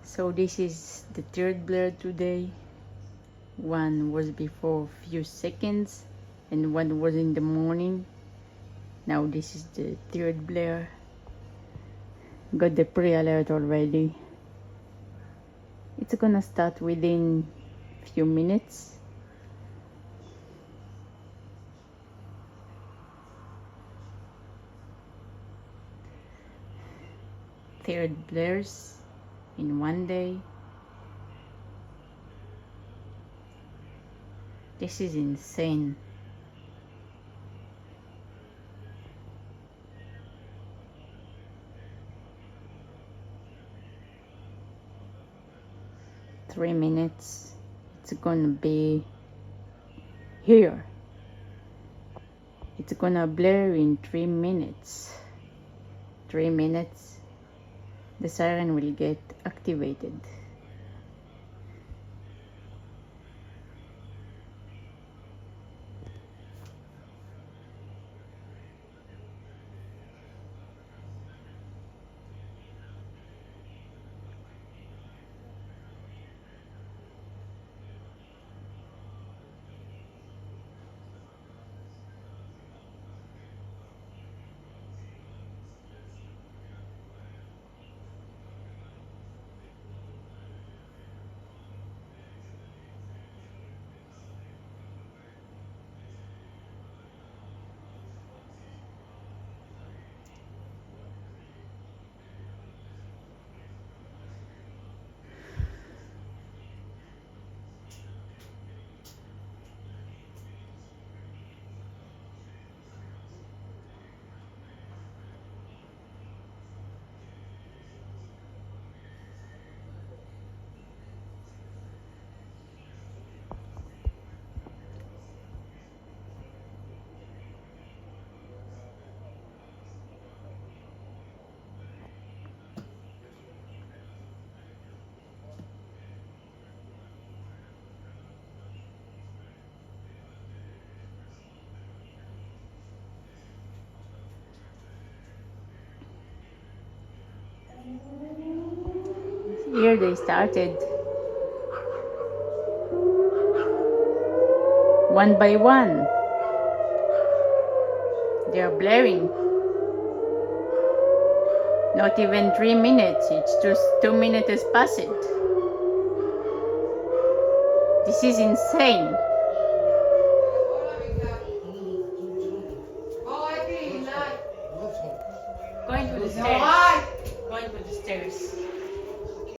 So this is the third blare today. One was before a few seconds and one was in the morning. Now this is the third blare. Got the pre-alert already. It's gonna start within few minutes. Third blares in one day. This is insane. Three minutes. It's gonna be here. It's gonna blare in 3 minutes. 3 minutes. The siren will get activated. Here they started. One by one. They are blaring. Not even 3 minutes. It's just 2 minutes passed. This is insane.